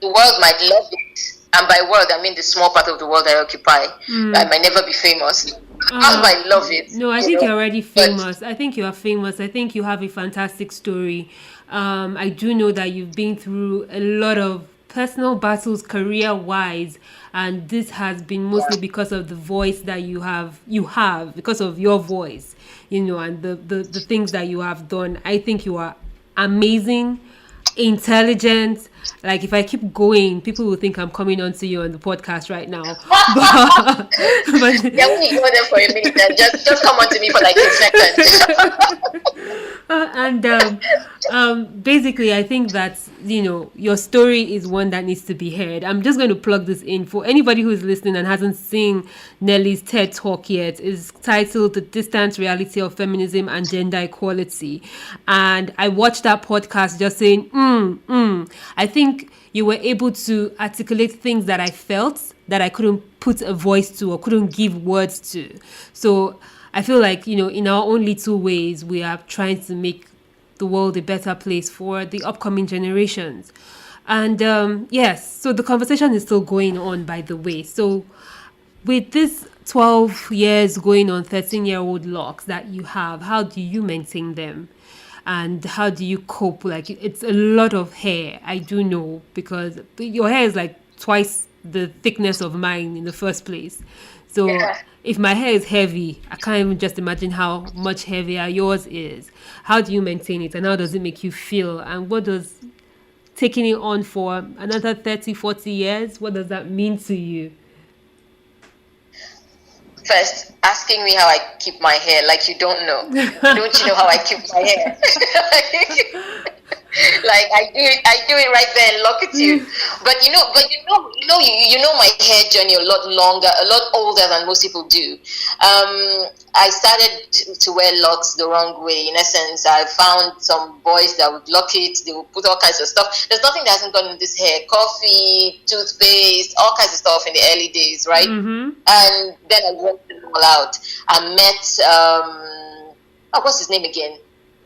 The world might love it, and by world I mean the small part of the world I occupy. I might never be famous. I might love it. No, I think you're already famous. I think you are famous. I think you have a fantastic story. I do know that you've been through a lot of personal battles career-wise, and this has been mostly because of the voice that you have because of your voice, and the things that you have done. I think you are amazing, intelligent. Like, if I keep going, people will think I'm coming on to you on the podcast right now. but yeah, we go there for a minute. Just come on to me for like a second. Basically, I think that your story is one that needs to be heard. I'm just going to plug this in for anybody who is listening and hasn't seen Nelly's TED Talk yet. It's titled "The Distant Reality of Feminism and Gender Equality," and I watched that podcast just saying, I think you were able to articulate things that I felt that I couldn't put a voice to or couldn't give words to. So I feel like, in our own little ways, we are trying to make the world a better place for the upcoming generations. And yes, so the conversation is still going on, by the way. So with this 12 years going on 13-year-old locks that you have, how do you maintain them? And how do you cope? Like, it's a lot of hair, I do know, because your hair is like twice the thickness of mine in the first place. So if my hair is heavy, I can't even just imagine how much heavier yours is. How do you maintain it, and how does it make you feel? And what does taking it on for another 30, 40 years, what does that mean to you? First, asking me how I keep my hair, like you don't know. Don't you know how I keep my hair? Like I do it right there in Locitude. But you know my hair journey a lot longer, a lot older than most people do. I started to wear locks the wrong way. In essence, I found some boys that would lock it. They would put all kinds of stuff. There's nothing that hasn't gone in this hair: coffee, toothpaste, all kinds of stuff in the early days, right? And then I went them all out. I met what's his name again?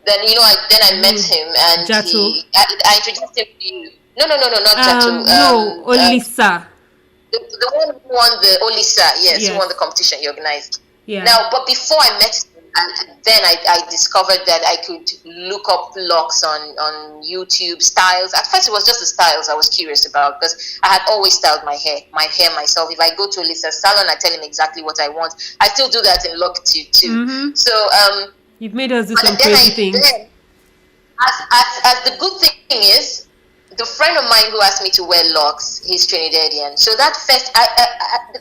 Then I met him, and I introduced him to you. No, not Jatu. No, Olisa. The one who won the Olisa, yes, who won the competition you organized. Yeah. Now, but before I met him, And then I discovered that I could look up locks on YouTube, styles. At first, it was just the styles I was curious about, because I had always styled my hair myself. If I go to a Lisa salon, I tell him exactly what I want. I still do that in Locitude too. Mm-hmm. So You've made us do some crazy things. As the good thing is, the friend of mine who asked me to wear locks, he's Trinidadian. So that first,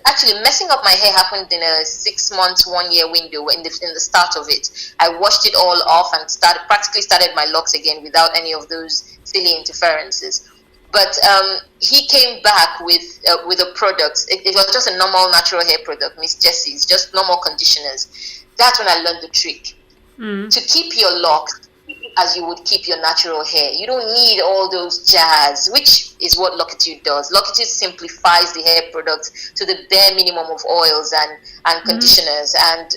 actually messing up my hair happened in a 6 months, 1 year window in the start of it. I washed it all off and practically started my locks again without any of those silly interferences. But he came back with a product. It was just a normal natural hair product, Miss Jessie's, just normal conditioners. That's when I learned the trick. To keep your locks as you would keep your natural hair. You don't need all those jazz, which is what Locitude does. Locitude simplifies the hair products to the bare minimum of oils and conditioners, and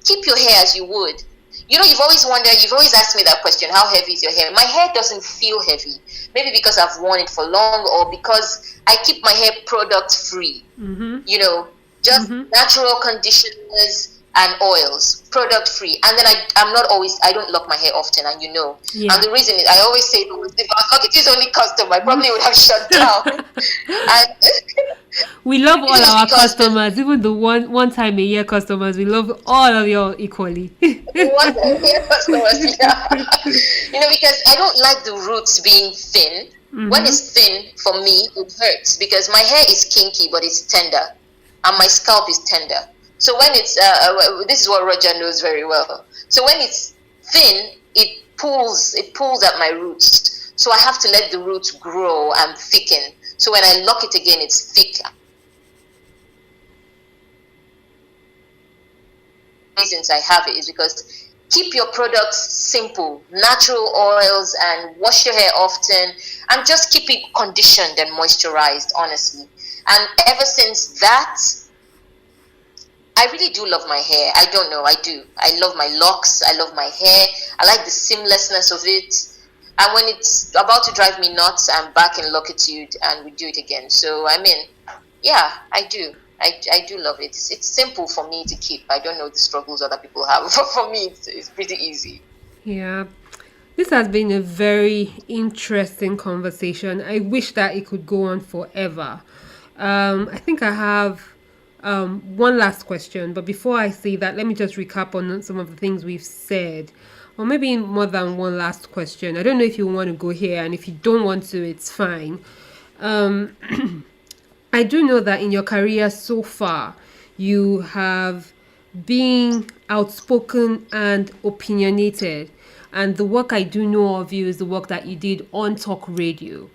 keep your hair as you would. You've always asked me that question, how heavy is your hair? My hair doesn't feel heavy. Maybe because I've worn it for long, or because I keep my hair product free. Just natural conditioners and oils, product free. And then I don't lock my hair often, and and the reason is, I always say, if I was Locitude's only customer, I probably would have shut down. We love all our customers, even the one time a year customers. We love all of you equally. Customers, yeah. Because I don't like the roots being thin. When it's thin, for me, it hurts, because my hair is kinky, but it's tender, and my scalp is tender. So when it's this is what Roger knows very well. So when it's thin, it pulls at my roots. So I have to let the roots grow and thicken. So when I lock it again, it's thick. Reasons I have it is because keep your products simple, natural oils, and wash your hair often, and just keep it conditioned and moisturized, honestly. And ever since that, I really do love my hair. I don't know, I do. I love my locks. I love my hair. I like the seamlessness of it. And when it's about to drive me nuts, I'm back in Locitude and we do it again. So, yeah, I do. I do love it. It's simple for me to keep. I don't know the struggles other people have. But for me, it's pretty easy. Yeah. This has been a very interesting conversation. I wish that it could go on forever. I think I have one last question, but before I say that, let me just recap on some of the things we've said, or maybe more than one last question. I don't know if you want to go here, and if you don't want to, it's fine. I do know that in your career so far, you have been outspoken and opinionated, and the work I do know of you is the work that you did on talk radio.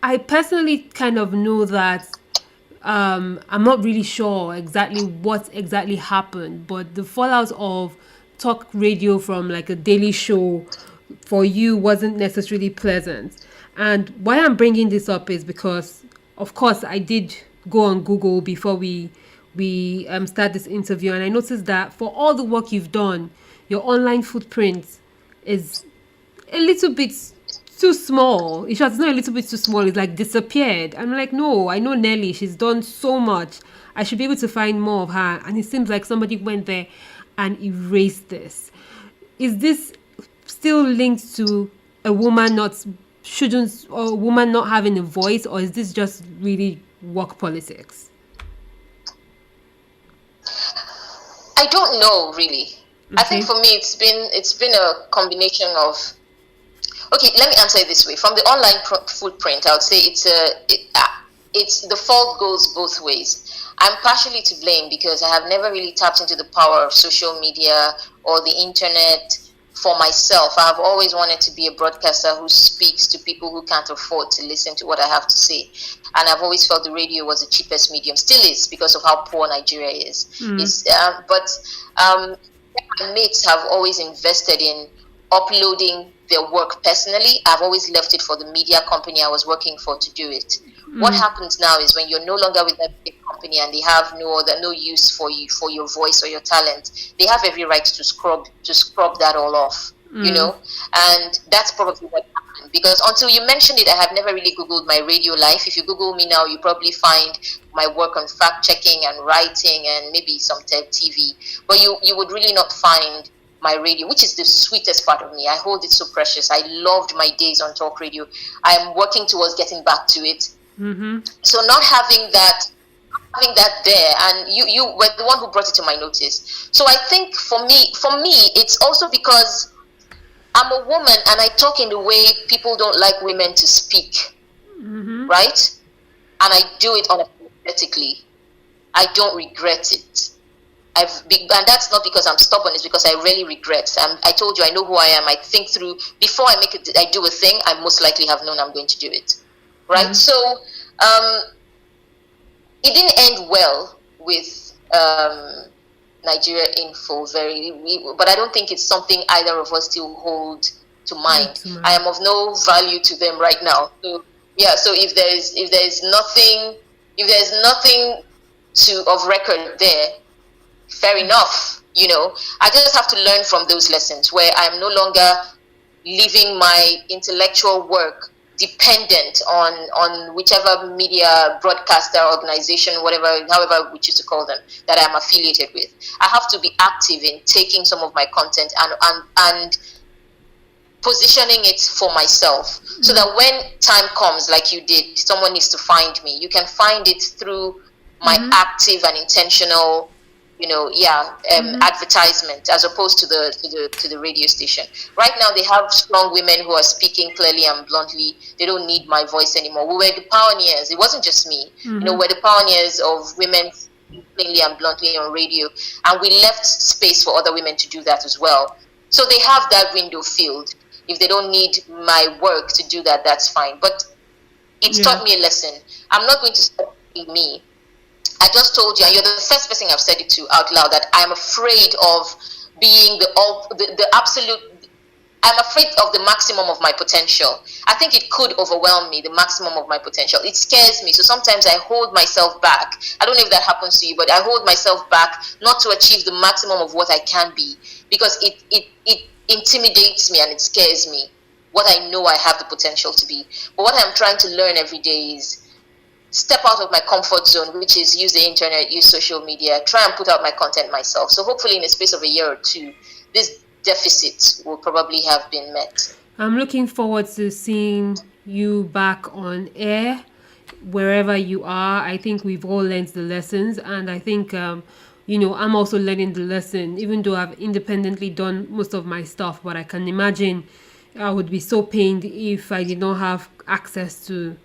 I personally kind of know that I'm not really sure exactly what exactly happened, but the fallout of talk radio from like a daily show for you wasn't necessarily pleasant. And why I'm bringing this up is because, of course, I did go on Google before we start this interview, and I noticed that for all the work you've done, your online footprint is a little bit too small. It's not a little bit too small. It's like disappeared. I'm like, no, I know Nelly. She's done so much. I should be able to find more of her. And it seems like somebody went there and erased this. Is this still linked to a woman not having a voice, or is this just really work politics? I don't know, really. Okay. I think for me, it's been a combination of. Okay, let me answer it this way. From the online footprint, I would say it's the fault goes both ways. I'm partially to blame because I have never really tapped into the power of social media or the internet for myself. I've always wanted to be a broadcaster who speaks to people who can't afford to listen to what I have to say. And I've always felt the radio was the cheapest medium, still is, because of how poor Nigeria is. But my mates have always invested in uploading their work personally. I've always left it for the media company I was working for to do it. What happens now is when you're no longer with that big company and they have no use for you, for your voice or your talent, they have every right to scrub that all off, and that's probably what happened. because until you mentioned it, I have never really Googled my radio life. If you Google me now, you probably find my work on fact checking and writing and maybe some TV. But you would really not find my radio, which is the sweetest part of me. I hold it so precious. I loved my days on talk radio. I am working towards getting back to it. Mm-hmm. So not having that there, and you were the one who brought it to my notice. So I think for me it's also because I'm a woman and I talk in the way people don't like women to speak. Mm-hmm. Right? And I do it unapologetically. I don't regret it. And that's not because I'm stubborn, it's because I really regret. I told you I know who I am. I think through before I do a thing, I most likely have known I'm going to do it. Right? Mm-hmm. So it didn't end well with Nigeria Info, but I don't think it's something either of us still hold to mind. I am of no value to them right now. So yeah, so if there's nothing of record there, fair enough. I just have to learn from those lessons where I'm no longer leaving my intellectual work dependent on whichever media broadcaster organization, however we choose to call them, that I'm affiliated with. I have to be active in taking some of my content and positioning it for myself, so that when time comes, like you did, someone needs to find me. You can find it through my active and intentional advertisement, as opposed to the radio station. Right now they have strong women who are speaking clearly and bluntly. They don't need my voice anymore. We were the pioneers. It wasn't just me. We're the pioneers of women plainly and bluntly on radio, and we left space for other women to do that as well. So they have that window filled. If they don't need my work to do that, that's fine. But it's taught me a lesson. I'm not going to stop being me. I just told you, and you're the first person I've said it to out loud, that I'm afraid of being the absolute. I'm afraid of the maximum of my potential. I think it could overwhelm me, the maximum of my potential. It scares me. So sometimes I hold myself back. I don't know if that happens to you, but I hold myself back not to achieve the maximum of what I can be, because it intimidates me and it scares me, what I know I have the potential to be. But what I'm trying to learn every day is step out of my comfort zone, which is use the internet, use social media, try and put out my content myself. So hopefully in a space of a year or two, this deficit will probably have been met. I'm looking forward to seeing you back on air, wherever you are. I think we've all learned the lessons, and I think, I'm also learning the lesson, even though I've independently done most of my stuff. But I can imagine I would be so pained if I did not have access to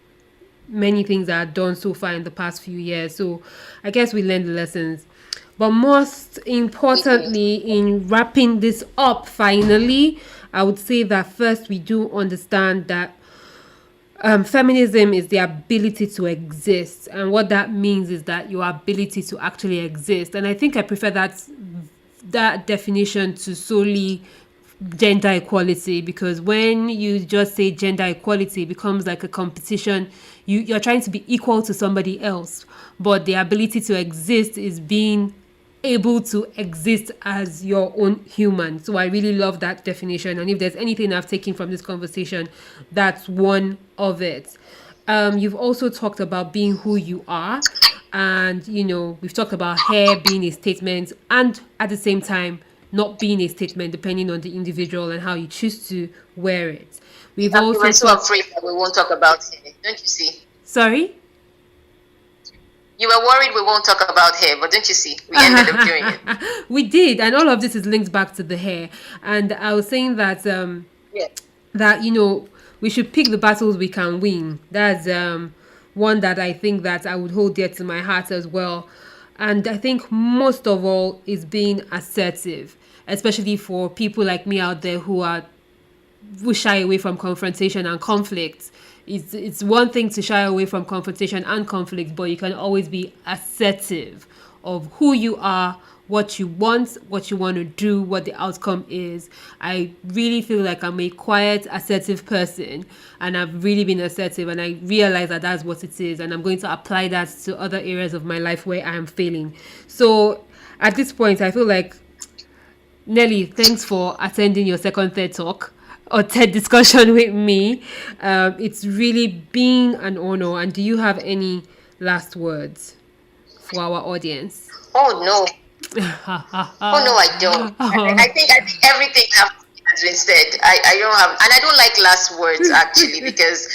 many things that I've done so far in the past few years. So I guess we learned the lessons. But most importantly, in wrapping this up finally, I would say that first we do understand that feminism is the ability to exist. And what that means is that your ability to actually exist. And I think I prefer that definition to solely gender equality, because when you just say gender equality, it becomes like a competition. You're trying to be equal to somebody else, but the ability to exist is being able to exist as your own human. So I really love that definition, and if there's anything I've taken from this conversation, that's one of it. You've also talked about being who you are, and we've talked about hair being a statement, and at the same time not being a statement, depending on the individual and how you choose to wear it. We're so afraid that we won't talk about hair, don't you see? Sorry? You were worried we won't talk about hair, but don't you see? We ended up doing it. We did, and all of this is linked back to the hair. And I was saying that we should pick the battles we can win. That's one that I think that I would hold dear to my heart as well. And I think most of all is being assertive, especially for people like me out there who shy away from confrontation and conflict. It's one thing to shy away from confrontation and conflict, but you can always be assertive of who you are, what you want to do, what the outcome is. I really feel like I'm a quiet, assertive person, and I've really been assertive, and I realize that that's what it is, and I'm going to apply that to other areas of my life where I am failing. So at this point, I feel like, Nelly, thanks for attending your second TED Talk. or TED discussion with me. It's really been an honor. And do you have any last words for our audience? Oh no. Oh no, I don't. I think everything has been said. I don't have, and I don't like last words actually, because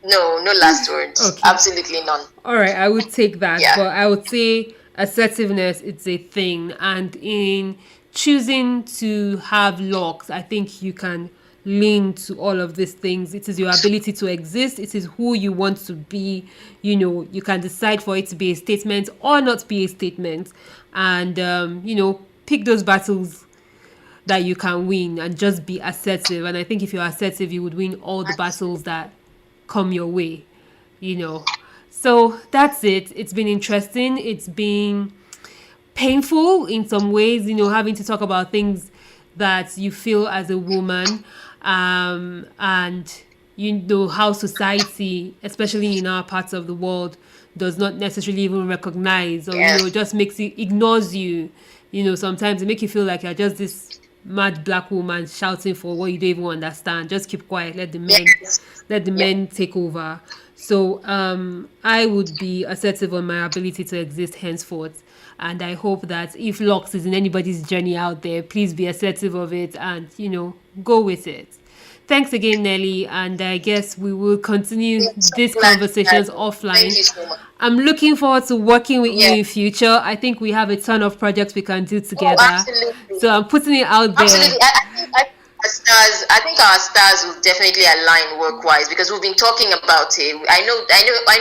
no last words. Okay. Absolutely none. All right, I would take that. Yeah. But I would say assertiveness, it's a thing, and in choosing to have locks, I think you can lean to all of these things. It is your ability to exist. It is who you want to be. You know, you can decide for it to be a statement or not be a statement, and pick those battles that you can win and just be assertive. And I think if you're assertive, you would win all the battles that come your way. So that's it. It's been interesting. It's been painful in some ways, having to talk about things that you feel as a woman, and how society, especially in our parts of the world, does not necessarily even recognize, or just ignores you. Sometimes it makes you feel like you're just this mad black woman shouting for what you don't even understand. Just keep quiet, let the men take over. So I would be assertive on my ability to exist henceforth. And I hope that if Locs is in anybody's journey out there, please be assertive of it and, go with it. Thanks again, Nelly. And I guess we will continue these conversations offline. Thank you so much. I'm looking forward to working with you in future. I think we have a ton of projects we can do together. Absolutely. So I'm putting it out there. Absolutely. I think our stars will definitely align work-wise, because we've been talking about it. I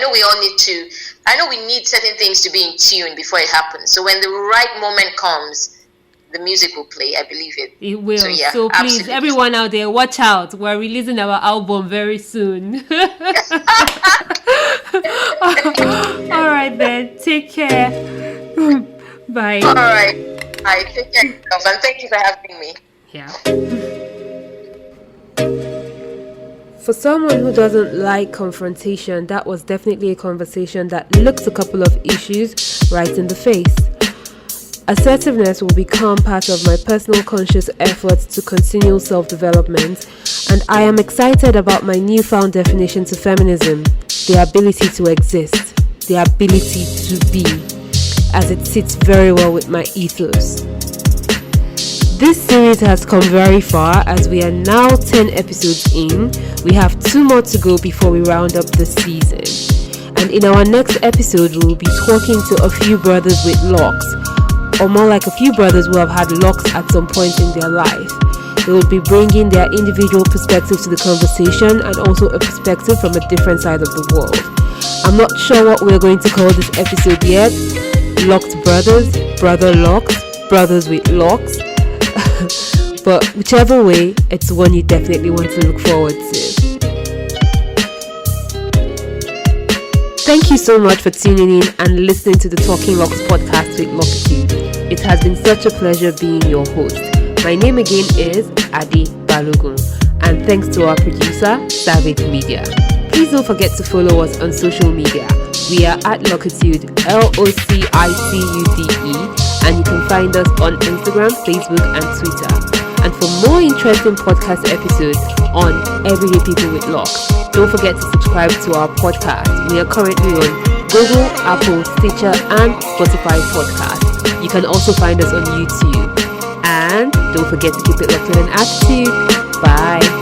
know we all need to. I know we need certain things to be in tune before it happens. So when the right moment comes, the music will play. I believe it. It will. So please, absolutely. Everyone out there, watch out. We're releasing our album very soon. All right then. Take care. Bye. All right. Bye. Take care of yourself, and thank you for having me. Yeah. For someone who doesn't like confrontation, that was definitely a conversation that looks a couple of issues right in the face. Assertiveness will become part of my personal conscious efforts to continue self-development, and I am excited about my newfound definition to feminism, the ability to exist, the ability to be, as it sits very well with my ethos. This series has come very far, as we are now 10 episodes in. We have 2 more to go before we round up the season. And in our next episode, we will be talking to a few brothers with locks, or more like a few brothers who have had locks at some point in their life. They will be bringing their individual perspective to the conversation, and also a perspective from a different side of the world. I'm not sure what we're going to call this episode yet. Locked brothers, brother locks, brothers with locks. But whichever way, it's one you definitely want to look forward to. Thank you so much for tuning in and listening to the Talking Locs podcast with Locitude. It has been such a pleasure being your host. My name again is Adi Balogun, and thanks to our producer, Savage Media. Please don't forget to follow us on social media. We are at Locitude, Locitude, and you can find us on Instagram, Facebook, and Twitter. And for more interesting podcast episodes on Everyday People with Locks, don't forget to subscribe to our podcast. We are currently on Google, Apple, Stitcher, and Spotify podcasts. You can also find us on YouTube. And don't forget to keep it locked with an attitude. Bye.